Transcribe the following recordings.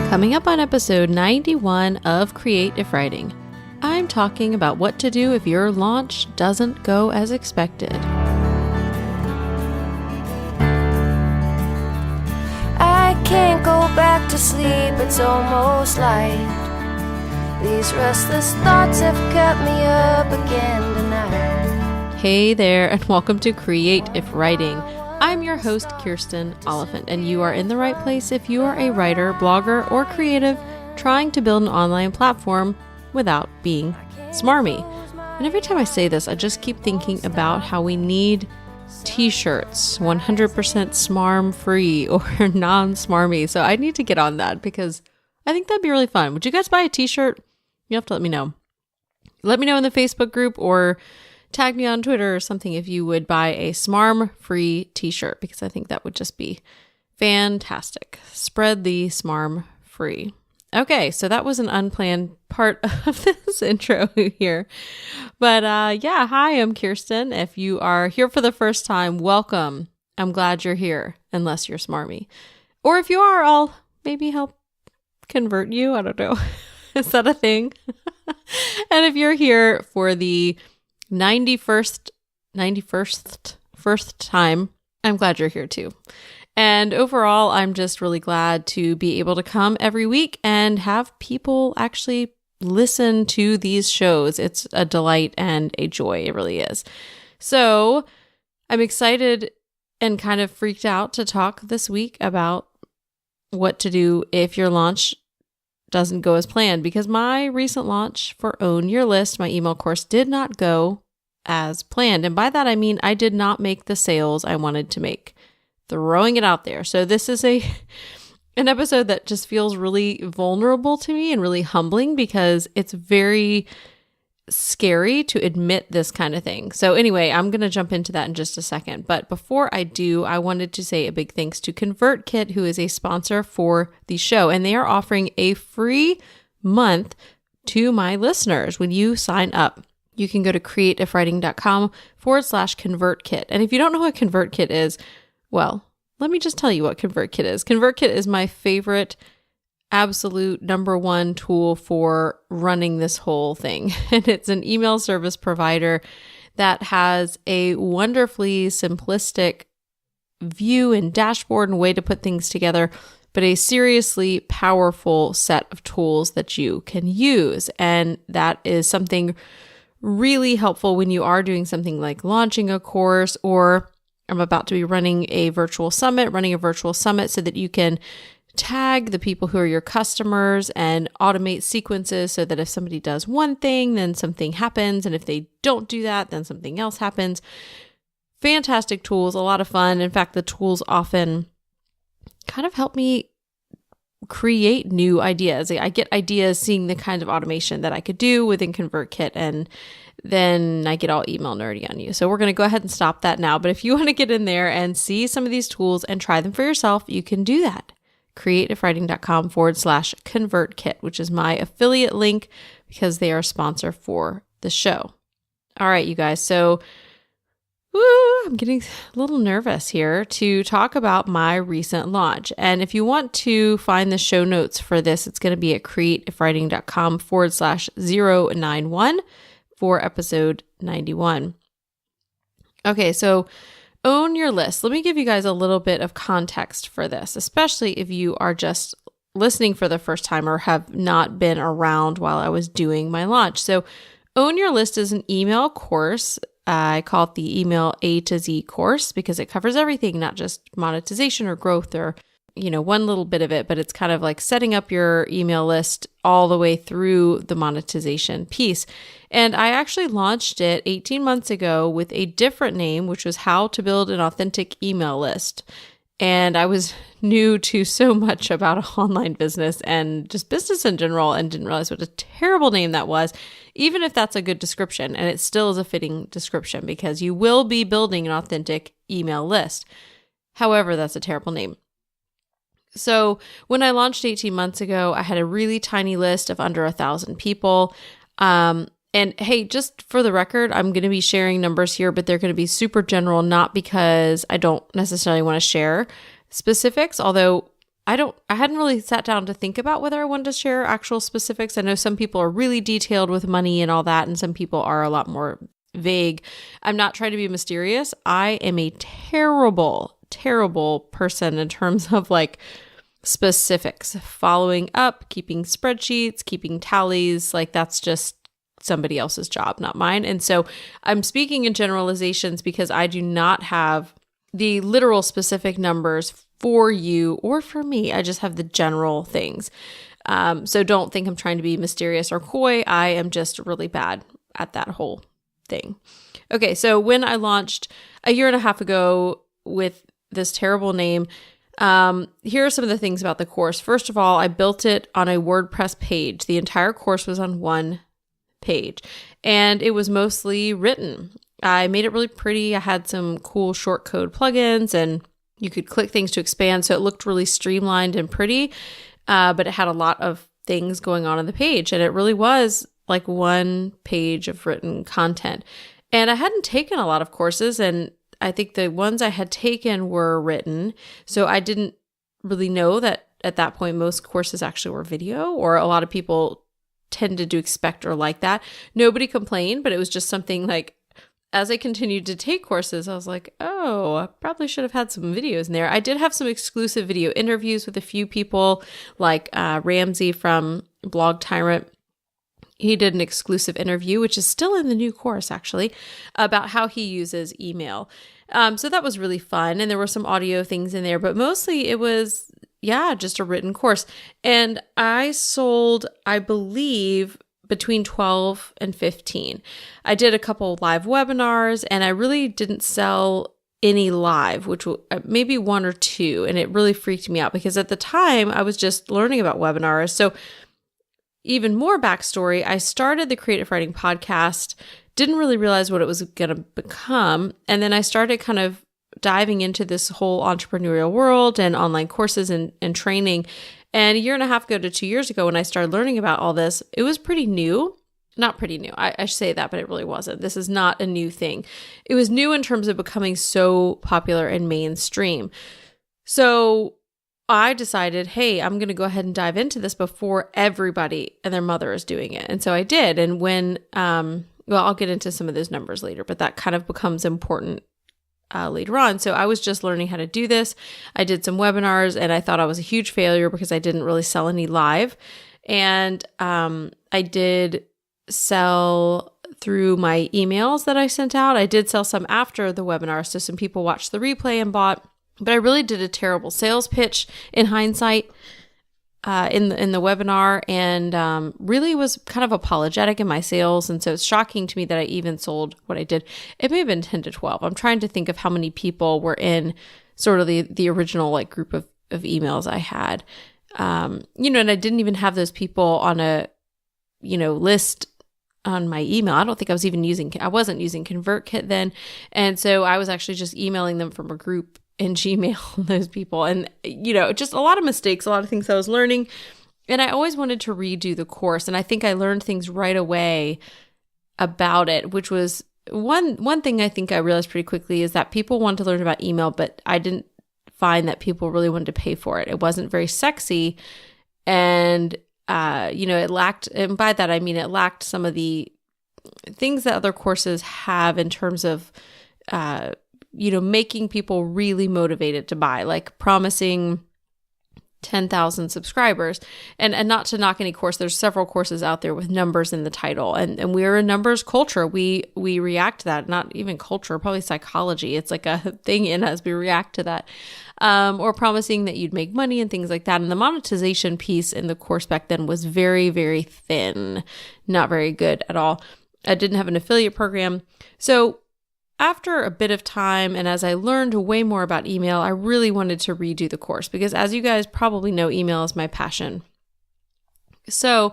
Coming up on episode 91 of Creative Writing, I'm talking about what to do if your launch doesn't go as expected. I can't go back to sleep, it's almost light. These restless thoughts have kept me up again tonight. Hey there, and welcome to Creative Writing. I'm your host, Kirsten Oliphant, and you are in the right place if you are a writer, blogger, or creative trying to build an online platform without being smarmy. And every time I say this, I just keep thinking about how we need t-shirts, 100% smarm free or non-smarmy. So I need to get on that because I think that'd be really fun. Would you guys buy a t-shirt? You have to let me know. Let me know in the Facebook group or tag me on Twitter or something if you would buy a smarm-free t-shirt, because I think that would just be fantastic. Spread the smarm free. Okay, so that was an unplanned part of this intro here. But hi, I'm Kirsten. If you are here for the first time, welcome. I'm glad you're here, unless you're smarmy. Or if you are, I'll maybe help convert you. I don't know. Is that a thing? And if you're here for the 91st time, I'm glad you're here too. And overall, I'm just really glad to be able to come every week and have people actually listen to these shows. It's a delight and a joy. It really is. So I'm excited and kind of freaked out to talk this week about what to do if your launch doesn't go as planned, because my recent launch for Own Your List, my email course, did not go as planned. And by that, I mean, I did not make the sales I wanted to make. Throwing it out there. So this is an episode that just feels really vulnerable to me and really humbling, because it's very scary to admit this kind of thing. So anyway, I'm going to jump into that in just a second. But before I do, I wanted to say a big thanks to ConvertKit, who is a sponsor for the show. And they are offering a free month to my listeners when you sign up. You can go to creativewriting.com/ConvertKit. And if you don't know what ConvertKit is, well, let me just tell you what ConvertKit is. ConvertKit is my favorite, absolute number one tool for running this whole thing. And it's an email service provider that has a wonderfully simplistic view and dashboard and way to put things together, but a seriously powerful set of tools that you can use. And that is something really helpful when you are doing something like launching a course, or I'm about to be running a virtual summit so that you can tag the people who are your customers and automate sequences so that if somebody does one thing, then something happens. And if they don't do that, then something else happens. Fantastic tools, a lot of fun. In fact, the tools often kind of help me create new ideas. I get ideas seeing the kind of automation that I could do within ConvertKit, and then I get all email nerdy on you. So we're going to go ahead and stop that now. But if you want to get in there and see some of these tools and try them for yourself, you can do that. creativewriting.com/ConvertKit, which is my affiliate link because they are a sponsor for the show. All right, you guys. So I'm getting a little nervous here to talk about my recent launch. And if you want to find the show notes for this, it's going to be at creativewriting.com/091 for episode 91. Okay, so Own Your List. Let me give you guys a little bit of context for this, especially if you are just listening for the first time or have not been around while I was doing my launch. So Own Your List is an email course. I call it the Email A to Z course because it covers everything, not just monetization or growth or, one little bit of it, but it's kind of like setting up your email list all the way through the monetization piece. And I actually launched it 18 months ago with a different name, which was How to Build an Authentic Email List. And I was new to so much about online business and just business in general and didn't realize what a terrible name that was, even if that's a good description. And it still is a fitting description because you will be building an authentic email list. However, that's a terrible name. So when I launched 18 months ago, I had a really tiny list of under 1,000 people. And hey, just for the record, I'm going to be sharing numbers here, but they're going to be super general, not because I don't necessarily want to share specifics, although I hadn't really sat down to think about whether I wanted to share actual specifics. I know some people are really detailed with money and all that, and some people are a lot more vague. I'm not trying to be mysterious. I am a terrible person in terms of like specifics, following up, keeping spreadsheets, keeping tallies. Like that's just somebody else's job, not mine. And so I'm speaking in generalizations because I do not have the literal specific numbers for you or for me. I just have the general things. So don't think I'm trying to be mysterious or coy. I am just really bad at that whole thing. Okay, so when I launched a year and a half ago with this terrible name, here are some of the things about the course. First of all, I built it on a WordPress page. The entire course was on one page, and it was mostly written. I made it really pretty. I had some cool short code plugins, and you could click things to expand, so it looked really streamlined and pretty, but it had a lot of things going on the page, and it really was like one page of written content. And I hadn't taken a lot of courses, and I think the ones I had taken were written, so I didn't really know that at that point most courses actually were video, or a lot of people tended to expect or like that. Nobody complained, but it was just something like, as I continued to take courses, I was like, oh, I probably should have had some videos in there. I did have some exclusive video interviews with a few people, like Ramsey from Blog Tyrant. He did an exclusive interview, which is still in the new course, actually, about how he uses email. So that was really fun. And there were some audio things in there, but mostly it was, just a written course. And I sold, I believe, between 12 and 15. I did a couple live webinars, and I really didn't sell any live, which maybe one or two. And it really freaked me out because at the time I was just learning about webinars. So even more backstory, I started the Creative Writing Podcast, didn't really realize what it was going to become. And then I started kind of diving into this whole entrepreneurial world and online courses and training. And a year and a half ago to 2 years ago, when I started learning about all this, it was pretty new. Not pretty new. I should say that, but it really wasn't. This is not a new thing. It was new in terms of becoming so popular and mainstream. So I decided, hey, I'm going to go ahead and dive into this before everybody and their mother is doing it. And so I did. And when, I'll get into some of those numbers later, but that kind of becomes important later on. So I was just learning how to do this. I did some webinars, and I thought I was a huge failure because I didn't really sell any live. And I did sell through my emails that I sent out. I did sell some after the webinar. So some people watched the replay and bought, but I really did a terrible sales pitch in hindsight in the webinar, and really was kind of apologetic in my sales. And so it's shocking to me that I even sold what I did. It may have been 10 to 12. I'm trying to think of how many people were in sort of the original like group of emails I had. And I didn't even have those people on a, list on my email. I don't think I wasn't using ConvertKit then. And so I was actually just emailing them from a group in Gmail, those people. And, just a lot of mistakes, a lot of things I was learning. And I always wanted to redo the course. And I think I learned things right away about it, which was one thing I think I realized pretty quickly is that people wanted to learn about email, but I didn't find that people really wanted to pay for it. It wasn't very sexy. And, it lacked, and by that, I mean, it lacked some of the things that other courses have in terms of, making people really motivated to buy, like promising 10,000 subscribers. And not to knock any course, there's several courses out there with numbers in the title. And we're a numbers culture. We react to that, not even culture, probably psychology. It's like a thing in us. We react to that. Or promising that you'd make money and things like that. And the monetization piece in the course back then was very, very thin, not very good at all. I didn't have an affiliate program. So after a bit of time, and as I learned way more about email, I really wanted to redo the course because, as you guys probably know, email is my passion. So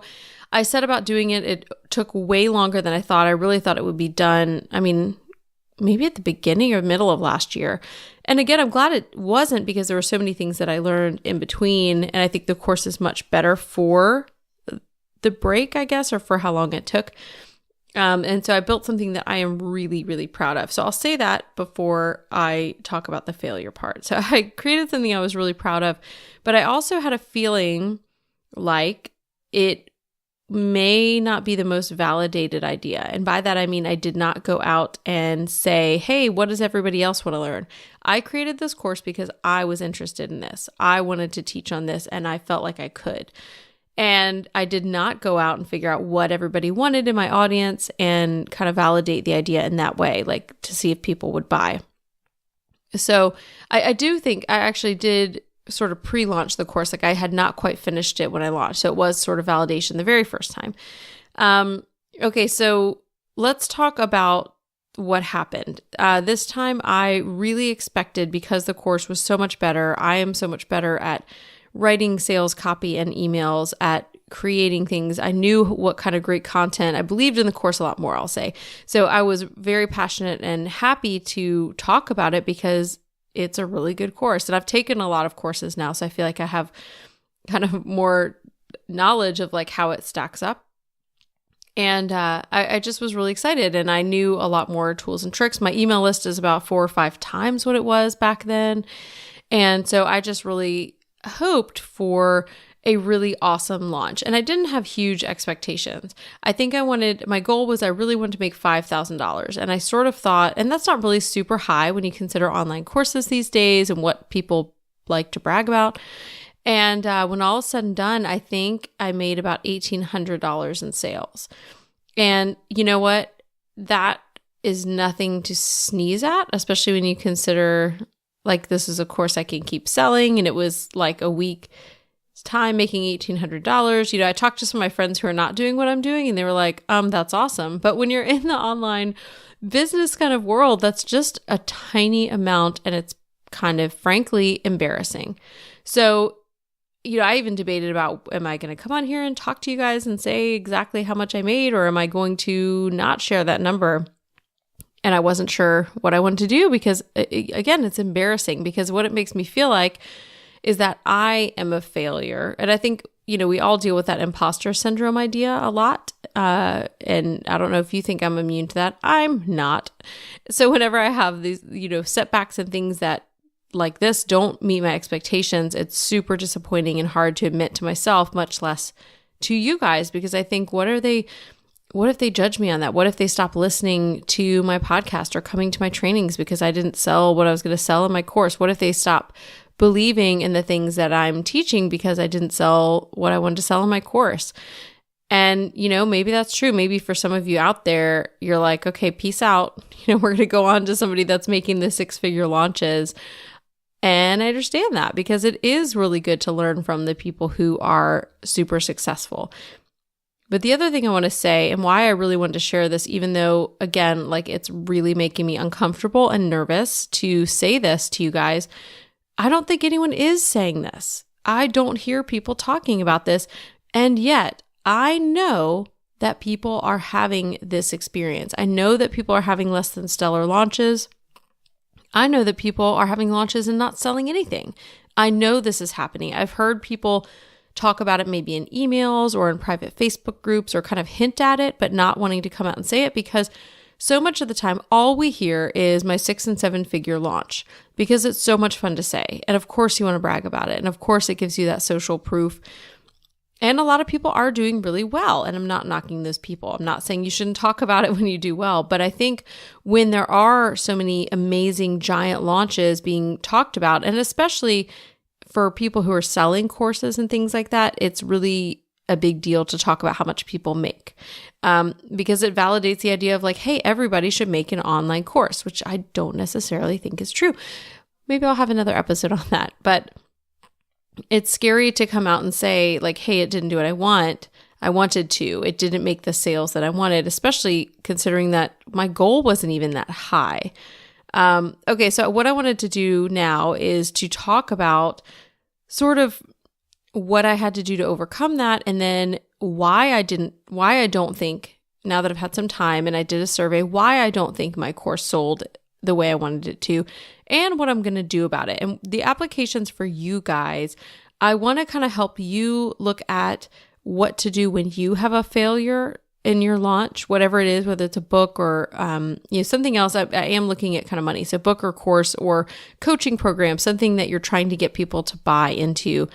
I set about doing it. It took way longer than I thought. I really thought it would be done, maybe at the beginning or middle of last year. And again, I'm glad it wasn't because there were so many things that I learned in between. And I think the course is much better for the break, I guess, or for how long it took. And so I built something that I am really, really proud of. So I'll say that before I talk about the failure part. So I created something I was really proud of, but I also had a feeling like it may not be the most validated idea. And by that, I mean, I did not go out and say, hey, what does everybody else want to learn? I created this course because I was interested in this. I wanted to teach on this and I felt like I could. And I did not go out and figure out what everybody wanted in my audience and kind of validate the idea in that way, like to see if people would buy. So I do think I actually did sort of pre-launch the course. Like I had not quite finished it when I launched. So it was sort of validation the very first time. Okay, so let's talk about what happened. This time I really expected, because the course was so much better, I am so much better at writing sales copy and emails, at creating things. I knew what kind of great content. I believed in the course a lot more, I'll say. So I was very passionate and happy to talk about it because it's a really good course. And I've taken a lot of courses now, so I feel like I have kind of more knowledge of like how it stacks up. And I just was really excited, and I knew a lot more tools and tricks. My email list is about 4 or 5 times what it was back then. And so I just really hoped for a really awesome launch. And I didn't have huge expectations. I think my goal was I really wanted to make $5,000. And I sort of thought, and that's not really super high when you consider online courses these days and what people like to brag about. And when all is said and done, I think I made about $1,800 in sales. And you know what? That is nothing to sneeze at, especially when you consider like this is a course I can keep selling. And it was like a week's time making $1,800. You know, I talked to some of my friends who are not doing what I'm doing, and they were like, that's awesome. But when you're in the online business kind of world, that's just a tiny amount, and it's kind of frankly embarrassing. So, you know, I even debated about, am I going to come on here and talk to you guys and say exactly how much I made, or am I going to not share that number? And I wasn't sure what I wanted to do because, again, it's embarrassing, because what it makes me feel like is that I am a failure. And I think, you know, we all deal with that imposter syndrome idea a lot. And I don't know if you think I'm immune to that. I'm not. So whenever I have these, you know, setbacks and things that like this don't meet my expectations, it's super disappointing and hard to admit to myself, much less to you guys, because I think, what if they judge me on that? What if they stop listening to my podcast or coming to my trainings because I didn't sell what I was going to sell in my course? What if they stop believing in the things that I'm teaching because I didn't sell what I wanted to sell in my course? And, you know, maybe that's true. Maybe for some of you out there, you're like, okay, peace out. You know, we're going to go on to somebody that's making the 6-figure launches. And I understand that, because it is really good to learn from the people who are super successful. But the other thing I want to say, and why I really wanted to share this, even though, again, like it's really making me uncomfortable and nervous to say this to you guys, I don't think anyone is saying this. I don't hear people talking about this. And yet I know that people are having this experience. I know that people are having less than stellar launches. I know that people are having launches and not selling anything. I know this is happening. I've heard people talk about it maybe in emails or in private Facebook groups, or kind of hint at it, but not wanting to come out and say it, because so much of the time, all we hear is my 6 and 7 figure launch, because it's so much fun to say. And of course you want to brag about it. And of course it gives you that social proof. And a lot of people are doing really well. And I'm not knocking those people. I'm not saying you shouldn't talk about it when you do well. But I think when there are so many amazing giant launches being talked about, and especially for people who are selling courses and things like that, it's really a big deal to talk about how much people make, because it validates the idea of like, hey, everybody should make an online course, which I don't necessarily think is true. Maybe I'll have another episode on that. But it's scary to come out and say like, hey, it didn't do what I wanted to. It didn't make the sales that I wanted, especially considering that my goal wasn't even that high. Okay, so what I wanted to do now is to talk about sort of what I had to do to overcome that, and then why I don't think, now that I've had some time and I did a survey, why I don't think my course sold the way I wanted it to, and what I'm going to do about it. And the applications for you guys, I want to kind of help you look at what to do when you have a failure in your launch, whatever it is, whether it's a book or something else. I am looking at kind of money. So book or course or coaching program, something that you're trying to get people to buy into.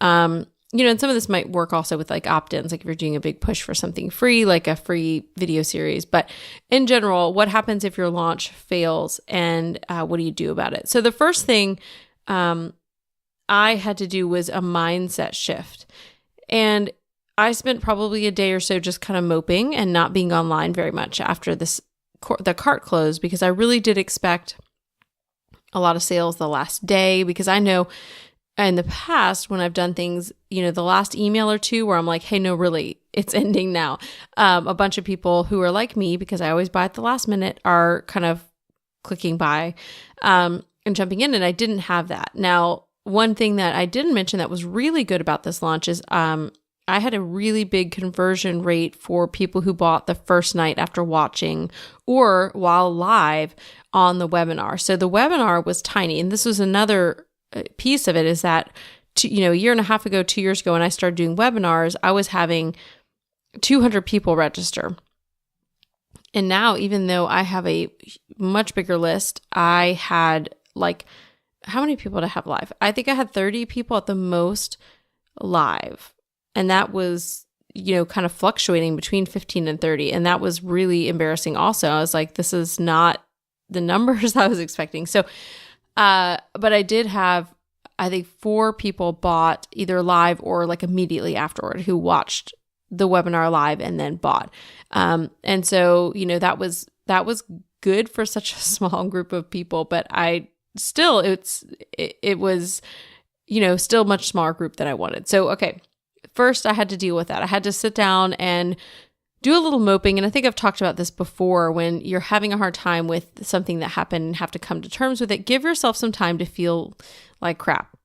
And some of this might work also with like opt-ins, like if you're doing a big push for something free, like a free video series. But in general, what happens if your launch fails, and what do you do about it? So the first thing I had to do was a mindset shift. And I spent probably a day or so just kind of moping and not being online very much after the cart closed, because I really did expect a lot of sales the last day, because I know in the past when I've done things, the last email or two where I'm like, hey, no, really, it's ending now. A bunch of people who are like me, because I always buy at the last minute, are kind of clicking buy and jumping in, and I didn't have that. Now, one thing that I didn't mention that was really good about this launch is I had a really big conversion rate for people who bought the first night after watching or while live on the webinar. So the webinar was tiny, and this was another piece of it, is that a year and a half ago, 2 years ago, when I started doing webinars, I was having 200 people register. And now, even though I have a much bigger list, I had how many people to have live? I think I had 30 people at the most live. And that was, kind of fluctuating between 15 and 30. And that was really embarrassing also. I was like, this is not the numbers I was expecting. So, but I did have, I think 4 people bought either live or like immediately afterward, who watched the webinar live and then bought. And so, that was good for such a small group of people, but it was, still much smaller group than I wanted. So, okay, first I had to deal with that. I had to sit down and do a little moping. And I think I've talked about this before. When you're having a hard time with something that happened and have to come to terms with it, give yourself some time to feel like crap.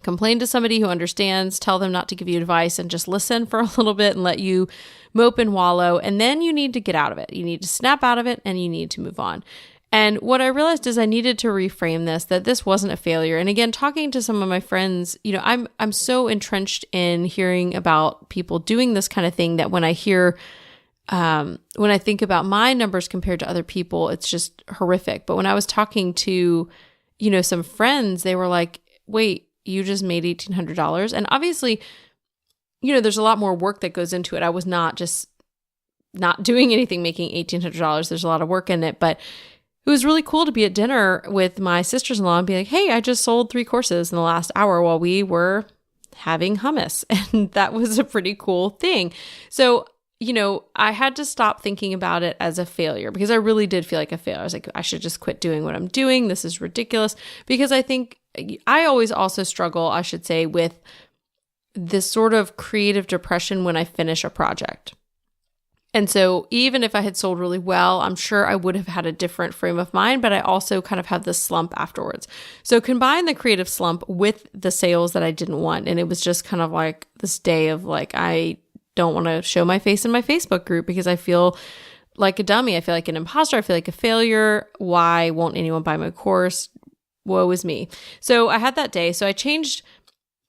Complain to somebody who understands, tell them not to give you advice, and just listen for a little bit and let you mope and wallow. And then you need to get out of it. You need to snap out of it, and you need to move on. And what I realized is I needed to reframe this, that this wasn't a failure. And again, talking to some of my friends, I'm so entrenched in hearing about people doing this kind of thing that when I think about my numbers compared to other people, it's just horrific. But when I was talking to, some friends, they were like, wait, you just made $1,800? And obviously, there's a lot more work that goes into it. I was not just not doing anything, making $1,800. There's a lot of work in it, but it was really cool to be at dinner with my sisters-in-law and be like, hey, I just sold 3 courses in the last hour while we were having hummus. And that was a pretty cool thing. So, I had to stop thinking about it as a failure, because I really did feel like a failure. I was like, I should just quit doing what I'm doing. This is ridiculous. Because I think I always also struggle, I should say, with this sort of creative depression when I finish a project. And so even if I had sold really well, I'm sure I would have had a different frame of mind, but I also kind of had this slump afterwards. So combine the creative slump with the sales that I didn't want. And it was just kind of like this day of like, I don't want to show my face in my Facebook group because I feel like a dummy. I feel like an imposter. I feel like a failure. Why won't anyone buy my course? Woe is me. So I had that day. So I changed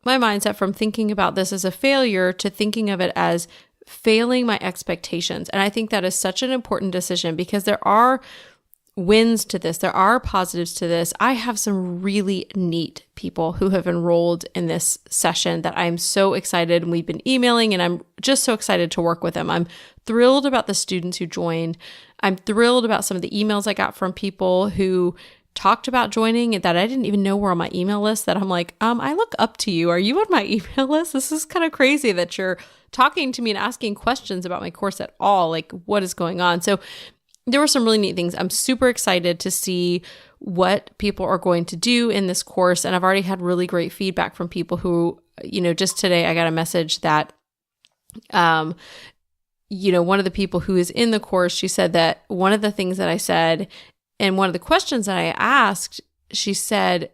my mindset from thinking about this as a failure to thinking of it as failing my expectations. And I think that is such an important decision, because there are wins to this. There are positives to this. I have some really neat people who have enrolled in this session that I'm so excited, and we've been emailing, and I'm just so excited to work with them. I'm thrilled about the students who joined. I'm thrilled about some of the emails I got from people who talked about joining that I didn't even know were on my email list, that I'm like, I look up to you. Are you on my email list? This is kind of crazy that you're talking to me and asking questions about my course at all. Like, what is going on? So there were some really neat things. I'm super excited to see what people are going to do in this course. And I've already had really great feedback from people who, just today I got a message that, one of the people who is in the course, she said that one of the things that I said and one of the questions that I asked, she said,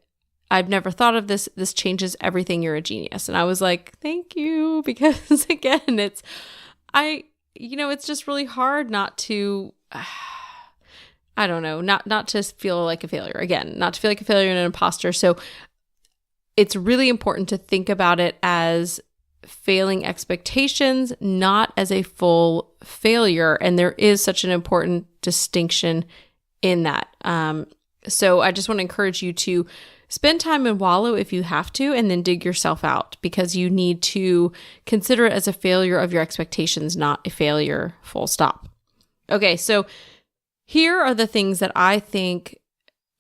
I've never thought of this. This changes everything. You're a genius. And I was like, thank you. Because again, it's just really hard not to, I don't know, not to feel like a failure. Again, not to feel like a failure and an imposter. So it's really important to think about it as failing expectations, not as a full failure. And there is such an important distinction in that. So I just want to encourage you to spend time and wallow if you have to, and then dig yourself out, because you need to consider it as a failure of your expectations, not a failure, full stop. Okay, so here are the things that I think,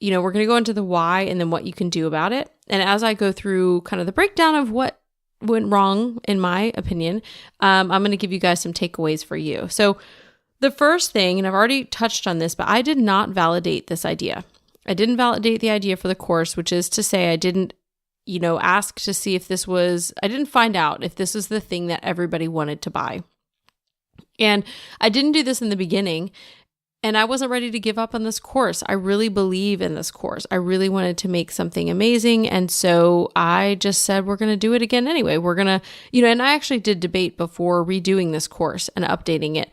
we're going to go into the why and then what you can do about it. And as I go through kind of the breakdown of what went wrong, in my opinion, I'm going to give you guys some takeaways for you. So the first thing, and I've already touched on this, but I did not validate this idea. I didn't validate the idea for the course, which is to say I didn't, ask to see if I didn't find out if this was the thing that everybody wanted to buy. And I didn't do this in the beginning, and I wasn't ready to give up on this course. I really believe in this course. I really wanted to make something amazing. And so I just said, we're going to do it again anyway. We're going to, and I actually did debate before redoing this course and updating it.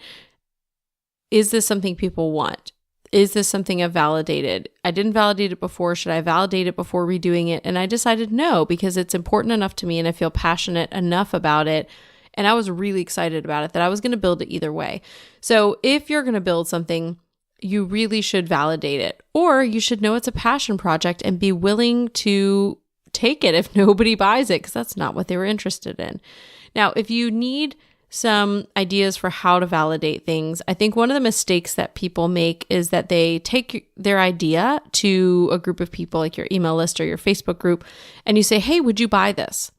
Is this something people want? Is this something I've validated? I didn't validate it before. Should I validate it before redoing it? And I decided no, because it's important enough to me and I feel passionate enough about it. And I was really excited about it that I was going to build it either way. So if you're going to build something, you really should validate it, or you should know it's a passion project and be willing to take it if nobody buys it, because that's not what they were interested in. Now, if you need some ideas for how to validate things, I think one of the mistakes that people make is that they take their idea to a group of people, like your email list or your Facebook group, and you say, hey, would you buy this?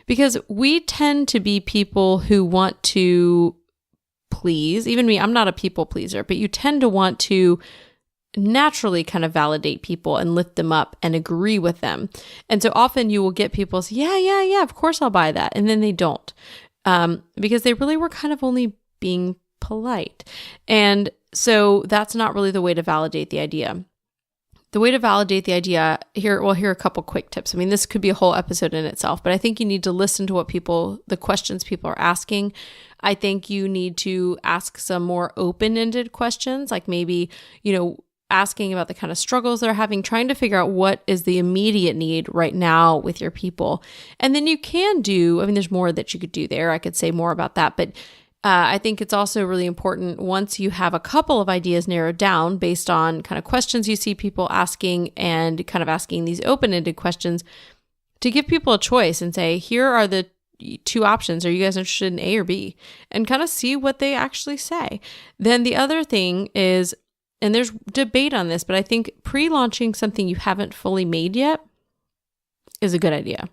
Because we tend to be people who want to please. Even me, I'm not a people pleaser, but you tend to want to naturally kind of validate people and lift them up and agree with them. And so often you will get people say, yeah, of course I'll buy that. And then they don't. Because they really were kind of only being polite. And so that's not really the way to validate the idea. The way to validate the idea here are a couple quick tips. I mean, this could be a whole episode in itself, but I think you need to listen to the questions people are asking. I think you need to ask some more open-ended questions, like maybe, asking about the kind of struggles they're having, trying to figure out what is the immediate need right now with your people. And then you can there's more that you could do there. I could say more about that, but I think it's also really important, once you have a couple of ideas narrowed down based on kind of questions you see people asking and kind of asking these open-ended questions, to give people a choice and say, here are the two options. Are you guys interested in A or B? And kind of see what they actually say. Then the other thing is, and there's debate on this, but I think pre-launching something you haven't fully made yet is a good idea.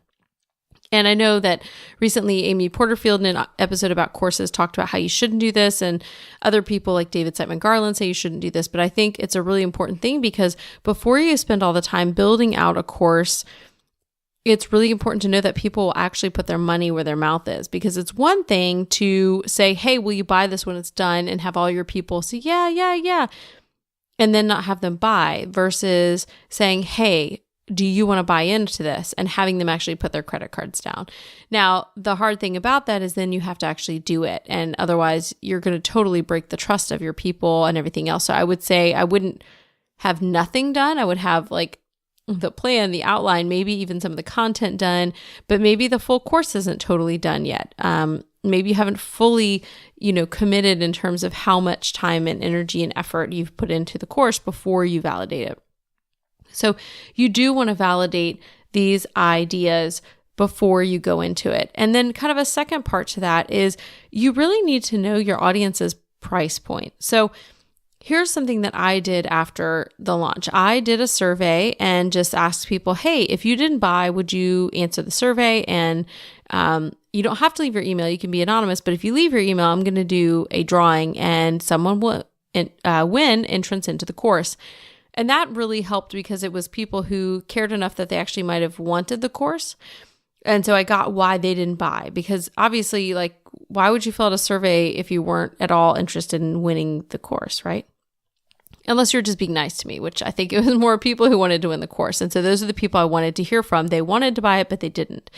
And I know that recently Amy Porterfield in an episode about courses talked about how you shouldn't do this, and other people like David Siteman Garland say you shouldn't do this, but I think it's a really important thing, because before you spend all the time building out a course, it's really important to know that people will actually put their money where their mouth is, because it's one thing to say, hey, will you buy this when it's done, and have all your people say, yeah, and then not have them buy, versus saying, hey, do you want to buy into this? And having them actually put their credit cards down. Now, the hard thing about that is then you have to actually do it. And otherwise, you're going to totally break the trust of your people and everything else. So I would say I wouldn't have nothing done. I would have like the plan, the outline, maybe even some of the content done, but maybe the full course isn't totally done yet. Maybe you haven't fully, committed in terms of how much time and energy and effort you've put into the course before you validate it. So you do want to validate these ideas before you go into it. And then kind of a second part to that is you really need to know your audience's price point. So here's something that I did after the launch. I did a survey and just asked people, hey, if you didn't buy, would you answer the survey? And you don't have to leave your email. You can be anonymous, but if you leave your email, I'm going to do a drawing and someone will win entrance into the course. And that really helped because it was people who cared enough that they actually might have wanted the course. And so I got why they didn't buy, because obviously, like, why would you fill out a survey if you weren't at all interested in winning the course, right? Unless you're just being nice to me, which I think it was more people who wanted to win the course. And so those are the people I wanted to hear from. They wanted to buy it, but they didn't.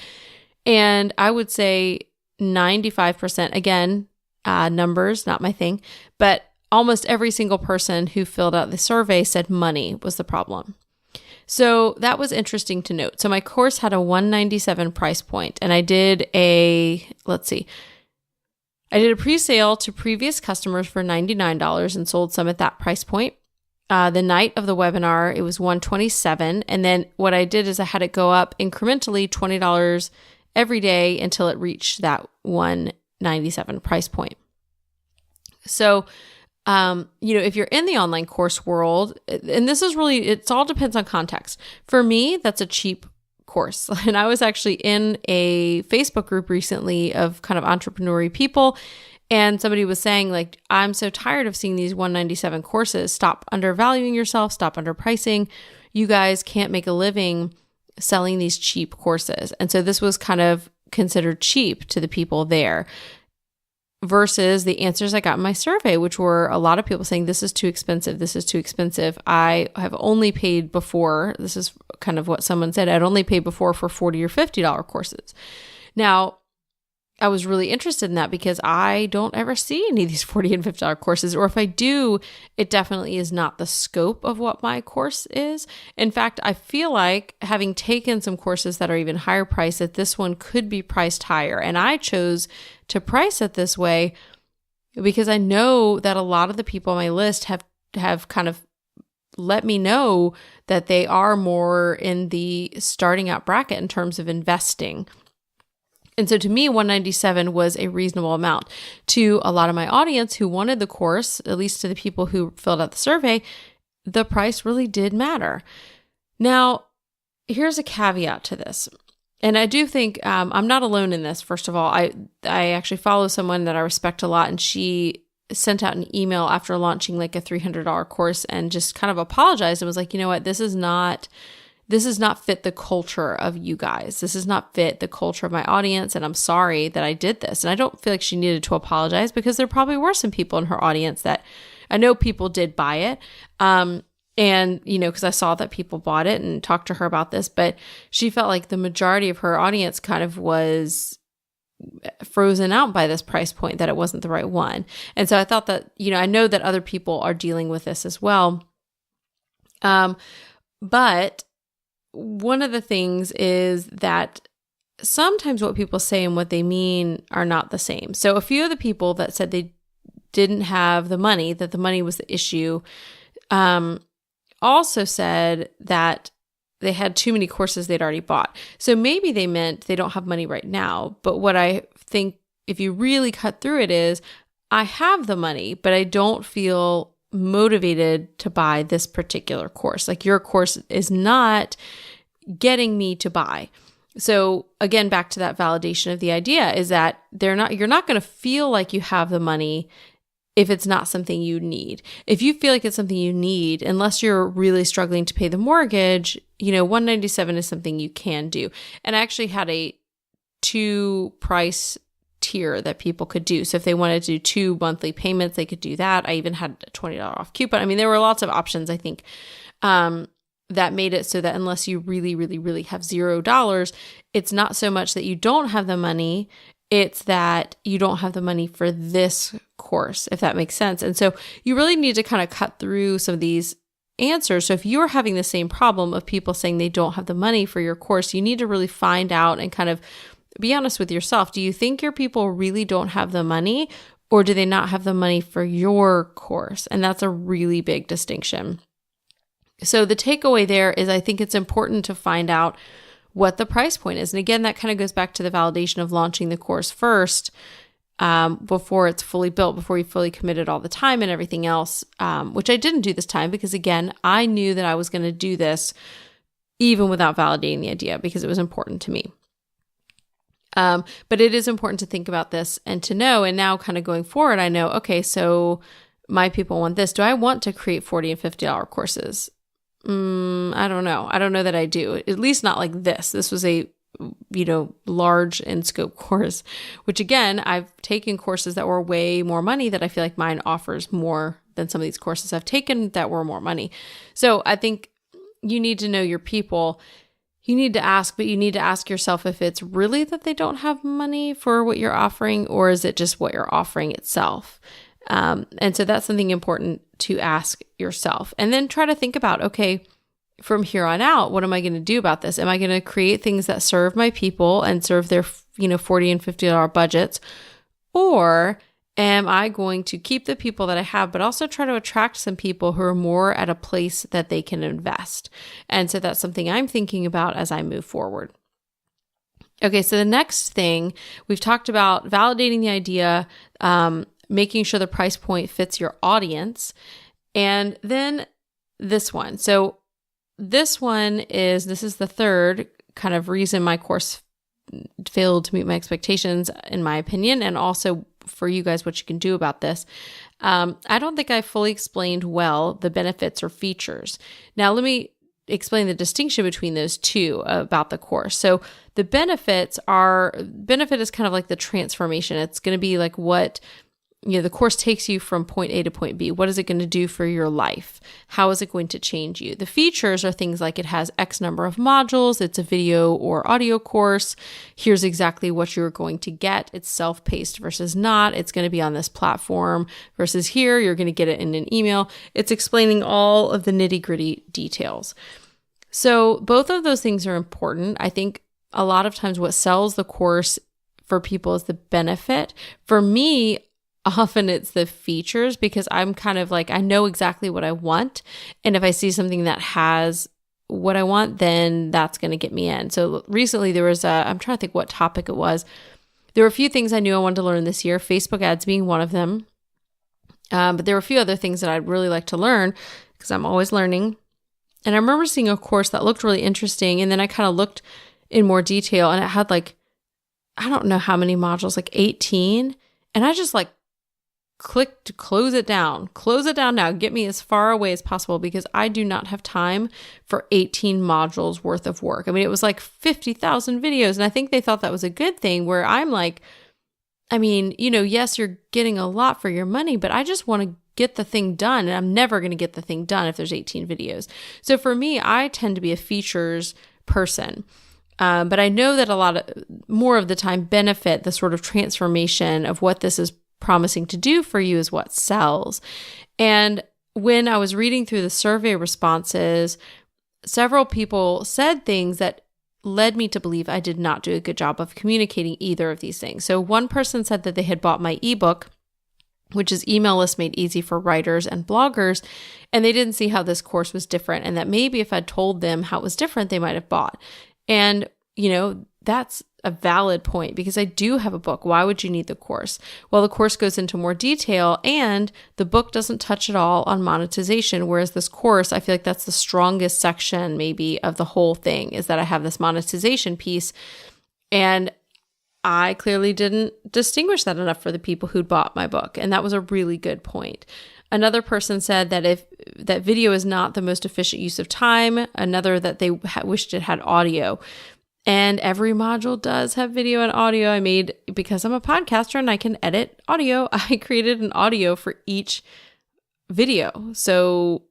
And I would say 95%, again, numbers, not my thing, but almost every single person who filled out the survey said money was the problem. So that was interesting to note. So my course had a $197 price point, and I did a pre-sale to previous customers for $99 and sold some at that price point. The night of the webinar, it was $127. And then what I did is I had it go up incrementally $20 every day until it reached that $197 price point. So, if you're in the online course world, and this is really, it all depends on context. For me, that's a cheap course. And I was actually in a Facebook group recently of kind of entrepreneurial people, and somebody was saying, like, I'm so tired of seeing these $197 courses. Stop undervaluing yourself, stop underpricing. You guys can't make a living selling these cheap courses. And so this was kind of considered cheap to the people there, versus the answers I got in my survey, which were a lot of people saying, this is too expensive. This is too expensive. I have only paid before, this is kind of what someone said, I'd only paid before for $40 or $50 courses. Now, I was really interested in that because I don't ever see any of these $40 and $50 courses, or if I do, it definitely is not the scope of what my course is. In fact, I feel like, having taken some courses that are even higher priced, that this one could be priced higher. And I chose to price it this way because I know that a lot of the people on my list have kind of let me know that they are more in the starting out bracket in terms of investing. And so to me, $197 was a reasonable amount. To a lot of my audience who wanted the course, at least to the people who filled out the survey, the price really did matter. Now, here's a caveat to this. And I do think I'm not alone in this. First of all, I actually follow someone that I respect a lot, and she sent out an email after launching like a $300 course and just kind of apologized and was like, you know what, this is not fit the culture of you guys. This does not fit the culture of my audience, and I'm sorry that I did this. And I don't feel like she needed to apologize, because there probably were some people in her audience that I know people did buy it. And, because I saw that people bought it and talked to her about this, but she felt like the majority of her audience kind of was frozen out by this price point, that it wasn't the right one. And so I thought that, I know that other people are dealing with this as well. But one of the things is that sometimes what people say and what they mean are not the same. So a few of the people that said they didn't have the money, that the money was the issue, also said that they had too many courses they'd already bought. So maybe they meant they don't have money right now. But what I think, if you really cut through it, is I have the money, but I don't feel motivated to buy this particular course. Like, your course is not getting me to buy. So again, back to that validation of the idea is that you're not going to feel like you have the money if it's not something you need. If you feel like it's something you need, unless you're really struggling to pay the mortgage, $197 is something you can do. And I actually had a 2 price tier that people could do. So if they wanted to do 2 monthly payments, they could do that. I even had a $20 off coupon. I mean, there were lots of options, I think, that made it so that unless you really, really, really have $0, it's not so much that you don't have the money, it's that you don't have the money for this course, if that makes sense. And so you really need to kind of cut through some of these answers. So if you're having the same problem of people saying they don't have the money for your course, you need to really find out and kind of be honest with yourself. Do you think your people really don't have the money, or do they not have the money for your course? And that's a really big distinction. So the takeaway there is, I think it's important to find out what the price point is. And again, that kind of goes back to the validation of launching the course first, before it's fully built, before you fully committed all the time and everything else, which I didn't do this time because, again, I knew that I was going to do this even without validating the idea, because it was important to me. But it is important to think about this and to know, and now kind of going forward, I know, okay, so my people want this. Do I want to create $40 and $50 courses? I don't know. I don't know that I do, at least not like this. This was a, large in scope course, which again, I've taken courses that were way more money that I feel like mine offers more than some of these courses I've taken that were more money. So I think you need to know your people. You need to ask, but you need to ask yourself if it's really that they don't have money for what you're offering, or is it just what you're offering itself? And so that's something important to ask yourself. And then try to think about, okay, from here on out, what am I going to do about this? Am I going to create things that serve my people and serve their, $40 and $50 budgets? Or am I going to keep the people that I have, but also try to attract some people who are more at a place that they can invest? And so that's something I'm thinking about as I move forward. Okay, so the next thing, we've talked about validating the idea, making sure the price point fits your audience, and then this one. So this is the third kind of reason my course failed to meet my expectations, in my opinion, and also for you guys, what you can do about this. I don't think I fully explained well the benefits or features. Now, let me explain the distinction between those two about the course. So the benefit is kind of like the transformation. It's going to be like what, the course takes you from point A to point B. What is it going to do for your life? How is it going to change you? The features are things like it has X number of modules. It's a video or audio course. Here's exactly what you're going to get. It's self-paced versus not. It's going to be on this platform versus here. You're going to get it in an email. It's explaining all of the nitty-gritty details. So both of those things are important. I think a lot of times what sells the course for people is the benefit. For me, often it's the features, because I'm kind of like, I know exactly what I want. And if I see something that has what I want, then that's going to get me in. So recently there was I'm trying to think what topic it was. There were a few things I knew I wanted to learn this year, Facebook ads being one of them. But there were a few other things that I'd really like to learn because I'm always learning. And I remember seeing a course that looked really interesting. And then I kind of looked in more detail and it had I don't know how many modules, 18. And I just click to close it down now, get me as far away as possible, because I do not have time for 18 modules worth of work. I mean, it was 50,000 videos. And I think they thought that was a good thing, where I'm yes, you're getting a lot for your money, but I just want to get the thing done. And I'm never going to get the thing done if there's 18 videos. So for me, I tend to be a features person. But I know that more of the time benefit, the sort of transformation of what this is promising to do for you, is what sells. And when I was reading through the survey responses, several people said things that led me to believe I did not do a good job of communicating either of these things. So one person said that they had bought my ebook, which is Email Lists Made Easy for Writers and Bloggers, and they didn't see how this course was different, and that maybe if I'd told them how it was different, they might have bought. And, that's a valid point, because I do have a book. Why would you need the course? Well, the course goes into more detail, and the book doesn't touch at all on monetization, whereas this course, I feel like that's the strongest section maybe of the whole thing, is that I have this monetization piece. And I clearly didn't distinguish that enough for the people who'd bought my book. And that was a really good point. Another person said that if that video is not the most efficient use of time, another that they wished it had audio. And every module does have video and audio. I made, because I'm a podcaster and I can edit audio, I created an audio for each video. So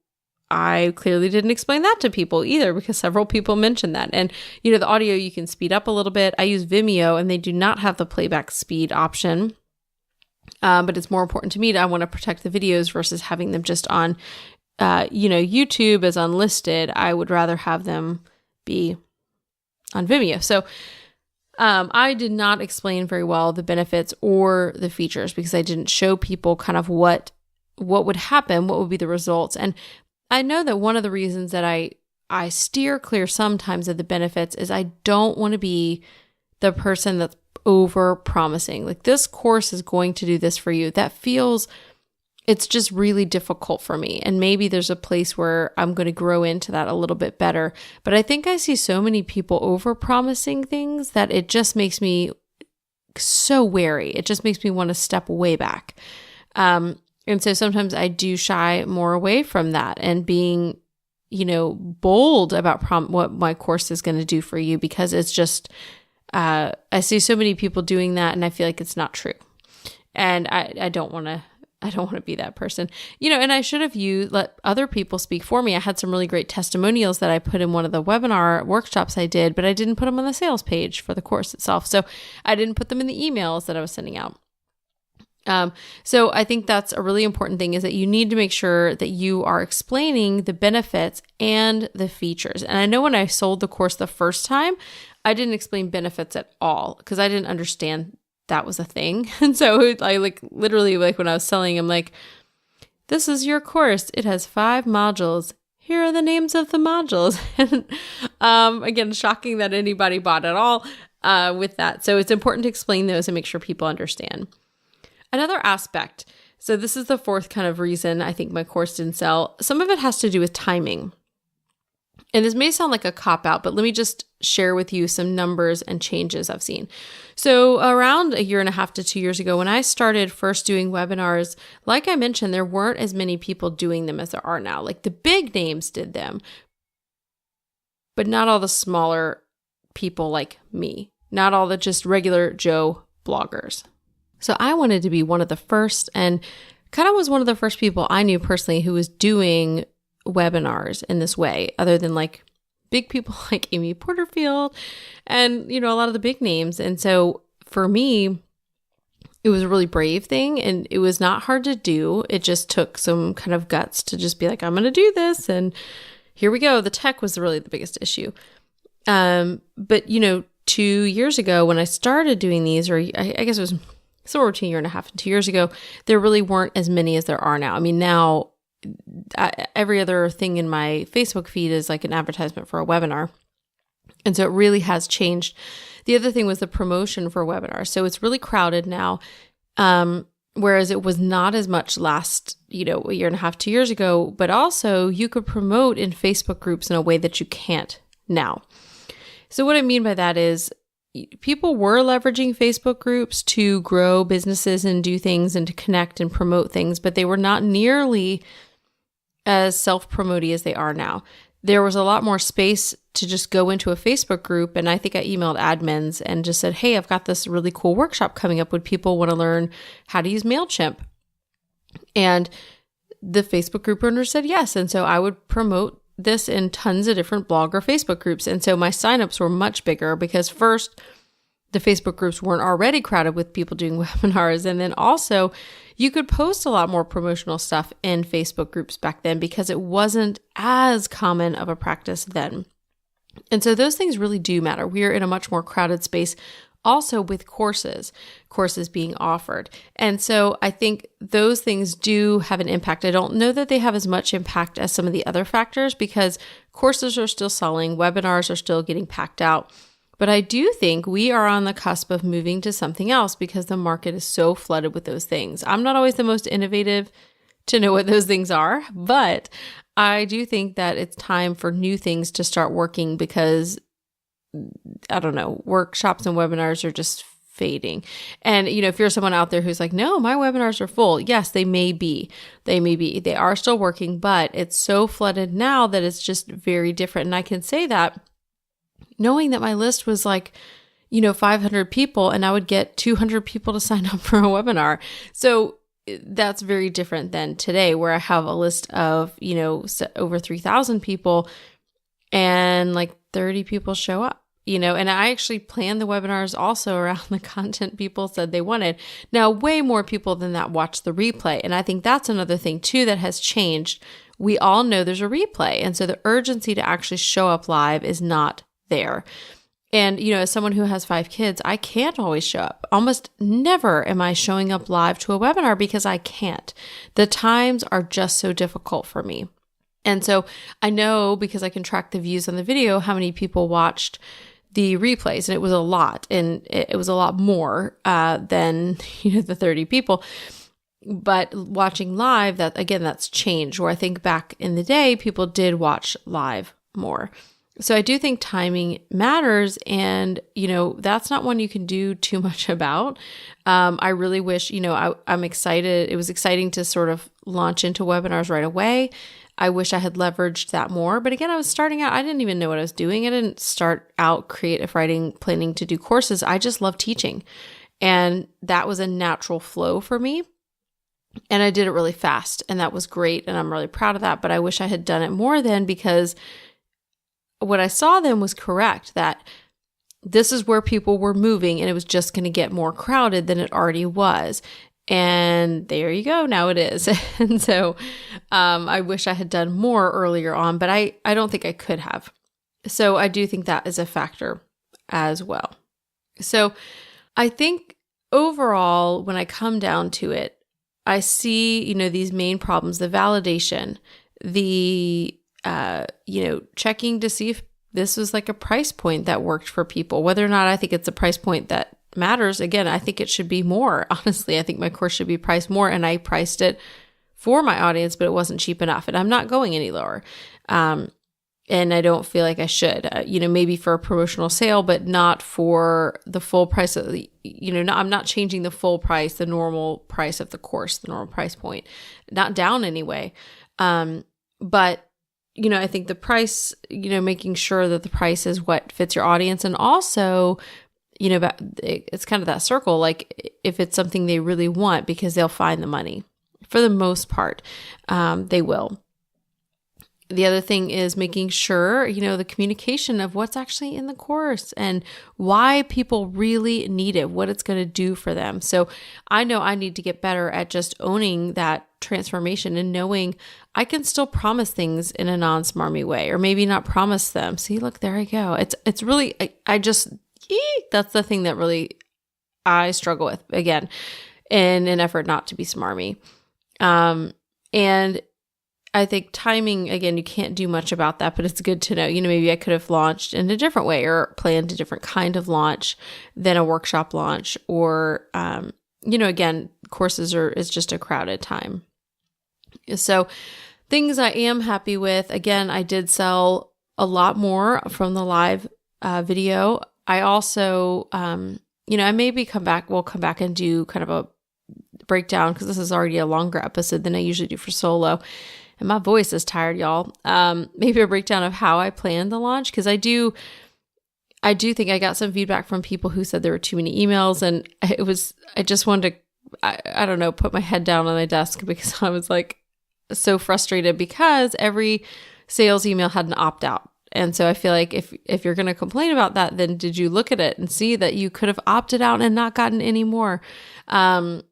I clearly didn't explain that to people either, because several people mentioned that. And, the audio you can speed up a little bit. I use Vimeo and they do not have the playback speed option. But it's more important to me I want to protect the videos versus having them just on, YouTube as unlisted. I would rather have them be on Vimeo. So I did not explain very well the benefits or the features, because I didn't show people kind of what would happen, what would be the results. And I know that one of the reasons that I steer clear sometimes of the benefits is I don't want to be the person that's over promising. This course is going to do this for you. It's just really difficult for me. And maybe there's a place where I'm going to grow into that a little bit better. But I think I see so many people over promising things that it just makes me so wary. It just makes me want to step way back. And so sometimes I do shy more away from that and being, bold about what my course is going to do for you, because it's just, I see so many people doing that and I feel like it's not true. And I don't want to be that person, and I should have let other people speak for me. I had some really great testimonials that I put in one of the webinar workshops I did, but I didn't put them on the sales page for the course itself. So I didn't put them in the emails that I was sending out. So I think that's a really important thing, is that you need to make sure that you are explaining the benefits and the features. And I know when I sold the course the first time, I didn't explain benefits at all because I didn't understand that was a thing. And so I literally when I was selling, I'm like, this is your course. It has 5 modules. Here are the names of the modules. And again, shocking that anybody bought at all with that. So it's important to explain those and make sure people understand. Another aspect, so this is the 4th kind of reason I think my course didn't sell. Some of it has to do with timing. And this may sound like a cop-out, but let me just share with you some numbers and changes I've seen. So around 1.5 to 2 years ago, when I started first doing webinars, like I mentioned, there weren't as many people doing them as there are now. Like the big names did them, but not all the smaller people like me, not all the just regular Joe bloggers. So I wanted to be one of the first, and kind of was one of the first people I knew personally who was doing webinars in this way, other than like big people like Amy Porterfield and, a lot of the big names. And so for me, it was a really brave thing, and it was not hard to do. It just took some kind of guts to just be like, I'm going to do this. And here we go. The tech was really the biggest issue. But 2 years ago when I started doing these, or I guess it was somewhere between 1.5 and 2 years ago, there really weren't as many as there are now. I mean, now every other thing in my Facebook feed is like an advertisement for a webinar. And so it really has changed. The other thing was the promotion for webinars. So it's really crowded now. Whereas it was not as much last, 1.5, 2 years ago, but also you could promote in Facebook groups in a way that you can't now. So what I mean by that is people were leveraging Facebook groups to grow businesses and do things and to connect and promote things, but they were not nearly as self-promoty as they are now. There was a lot more space to just go into a Facebook group, and I think I emailed admins and just said, hey, I've got this really cool workshop coming up. Would people want to learn how to use MailChimp? And the Facebook group owner said yes. And so I would promote this in tons of different blogger Facebook groups. And so my signups were much bigger because first, the Facebook groups weren't already crowded with people doing webinars. And then also you could post a lot more promotional stuff in Facebook groups back then because it wasn't as common of a practice then. And so those things really do matter. We are in a much more crowded space also with courses being offered. And so I think those things do have an impact. I don't know that they have as much impact as some of the other factors because courses are still selling, webinars are still getting packed out. But I do think we are on the cusp of moving to something else because the market is so flooded with those things. I'm not always the most innovative to know what those things are, but I do think that it's time for new things to start working because, I don't know, workshops and webinars are just fading. And, if you're someone out there who's like, no, my webinars are full. Yes, they may be. They are still working, but it's so flooded now that it's just very different. And I can say that knowing that my list was like, 500 people and I would get 200 people to sign up for a webinar. So that's very different than today where I have a list of, over 3,000 people and like 30 people show up, and I actually planned the webinars also around the content people said they wanted. Now, way more people than that watch the replay. And I think that's another thing too that has changed. We all know there's a replay. And so the urgency to actually show up live is not there. And, as someone who has 5 kids, I can't always show up. Almost never am I showing up live to a webinar because I can't. The times are just so difficult for me. And so I know because I can track the views on the video, how many people watched the replays. And it was a lot. And it was a lot more than, the 30 people. But watching live, that's changed. Where I think back in the day, people did watch live more. So I do think timing matters. And, that's not one you can do too much about. I really wish, I'm excited. It was exciting to sort of launch into webinars right away. I wish I had leveraged that more. But again, I was starting out. I didn't even know what I was doing. I didn't start out creative writing, planning to do courses. I just love teaching. And that was a natural flow for me. And I did it really fast. And that was great. And I'm really proud of that. But I wish I had done it more then because what I saw then was correct, that this is where people were moving and it was just going to get more crowded than it already was. And there you go. Now it is. And so I wish I had done more earlier on, but I don't think I could have. So I do think that is a factor as well. So I think overall, when I come down to it, I see, these main problems, the validation, the, checking to see if this was like a price point that worked for people, whether or not I think it's a price point that matters. Again, I think it should be more. Honestly, I think my course should be priced more, and I priced it for my audience, but it wasn't cheap enough, and I'm not going any lower. And I don't feel like I should, maybe for a promotional sale, but not for the full price of I'm not changing the full price, the normal price of the course, the normal price point, not down anyway. But I think the price, making sure that the price is what fits your audience. And also, it's kind of that circle, like if it's something they really want, because they'll find the money for the most part, they will. The other thing is making sure, the communication of what's actually in the course and why people really need it, what it's going to do for them. So I know I need to get better at just owning that transformation and knowing I can still promise things in a non-smarmy way, or maybe not promise them. See, look, there I go. It's really, that's the thing that really I struggle with, again, in an effort not to be smarmy. And I think timing, again, you can't do much about that, but it's good to know, maybe I could have launched in a different way or planned a different kind of launch than a workshop launch, or, again, courses is just a crowded time. So things I am happy with, again, I did sell a lot more from the live video. I also, I maybe we'll come back and do kind of a breakdown, because this is already a longer episode than I usually do for solo. And my voice is tired, y'all. Maybe a breakdown of how I planned the launch, because I do think I got some feedback from people who said there were too many emails, and I just wanted to, I don't know, put my head down on my desk, because I was like so frustrated because every sales email had an opt-out. And so I feel like if you're going to complain about that, then did you look at it and see that you could have opted out and not gotten any more of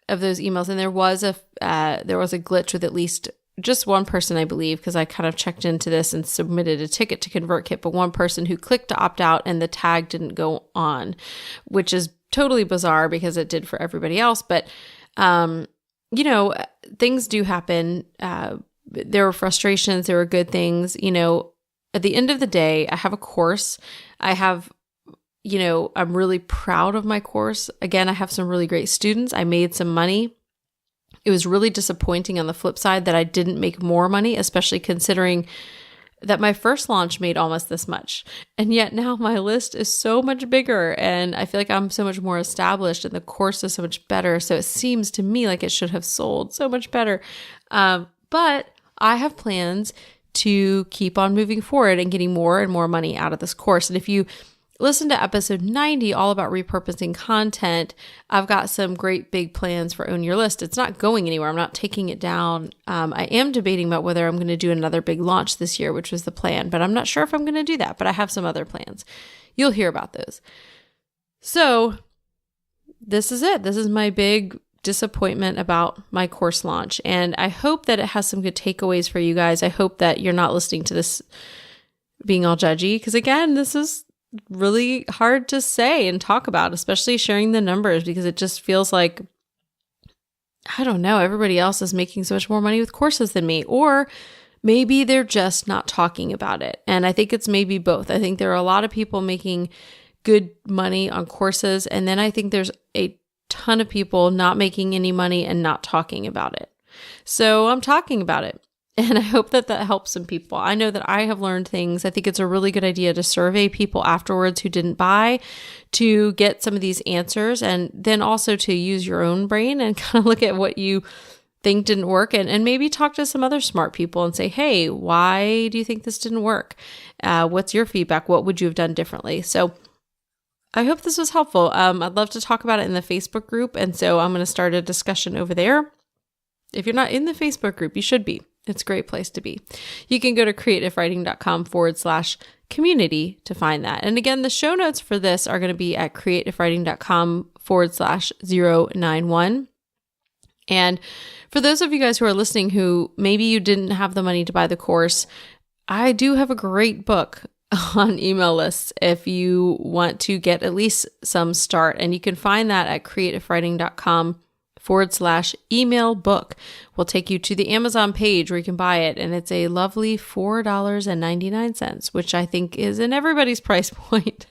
those emails? And there was a glitch with at least just one person, I believe, because I kind of checked into this and submitted a ticket to ConvertKit, but one person who clicked to opt out and the tag didn't go on, which is totally bizarre because it did for everybody else. But, things do happen. There were frustrations. There were good things. At the end of the day, I have a course. I'm really proud of my course. Again, I have some really great students. I made some money. It was really disappointing on the flip side that I didn't make more money, especially considering that my first launch made almost this much. And yet now my list is so much bigger, and I feel like I'm so much more established, and the course is so much better. So it seems to me like it should have sold so much better. But I have plans to keep on moving forward and getting more and more money out of this course. And if you listen to episode 90, all about repurposing content, I've got some great big plans for Own Your List. It's not going anywhere. I'm not taking it down. I am debating about whether I'm going to do another big launch this year, which was the plan, but I'm not sure if I'm going to do that, but I have some other plans. You'll hear about those. So this is it. This is my big disappointment about my course launch. And I hope that it has some good takeaways for you guys. I hope that you're not listening to this being all judgy, because again, this is really hard to say and talk about, especially sharing the numbers, because it just feels like, I don't know, everybody else is making so much more money with courses than me, or maybe they're just not talking about it. And I think it's maybe both. I think there are a lot of people making good money on courses, and then I think there's a ton of people not making any money and not talking about it. So I'm talking about it. And I hope that helps some people. I know that I have learned things. I think it's a really good idea to survey people afterwards who didn't buy, to get some of these answers, and then also to use your own brain and kind of look at what you think didn't work, and maybe talk to some other smart people and say, hey, why do you think this didn't work? What's your feedback? What would you have done differently? So I hope this was helpful. I'd love to talk about it in the Facebook group. And so I'm going to start a discussion over there. If you're not in the Facebook group, you should be. It's a great place to be. You can go to creativewriting.com/community to find that. And again, the show notes for this are going to be at creativewriting.com/091. And for those of you guys who are listening who maybe you didn't have the money to buy the course, I do have a great book on email lists if you want to get at least some start. And you can find that at creativewriting.com/email book. We'll take you to the Amazon page where you can buy it. And it's a lovely $4.99, which I think is in everybody's price point.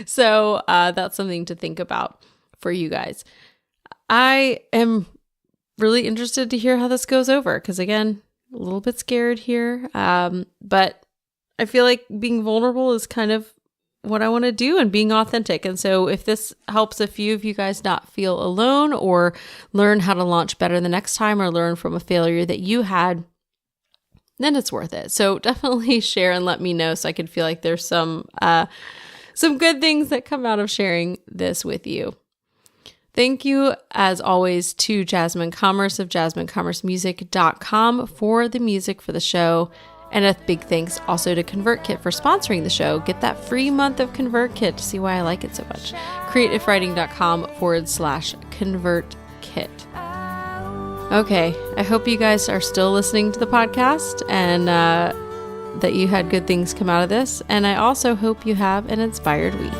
So that's something to think about for you guys. I am really interested to hear how this goes over because, again, a little bit scared here. But I feel like being vulnerable is kind of what I want to do and being authentic. And so if this helps a few of you guys not feel alone or learn how to launch better the next time or learn from a failure that you had, then it's worth it. So definitely share and let me know so I can feel like there's some good things that come out of sharing this with you. Thank you, as always, to Jasmine Commerce of JasmineCommerceMusic.com for the music for the show. And a big thanks also to ConvertKit for sponsoring the show. Get that free month of ConvertKit to see why I like it so much. creativewriting.com/ConvertKit. Okay, I hope you guys are still listening to the podcast and that you had good things come out of this. And I also hope you have an inspired week.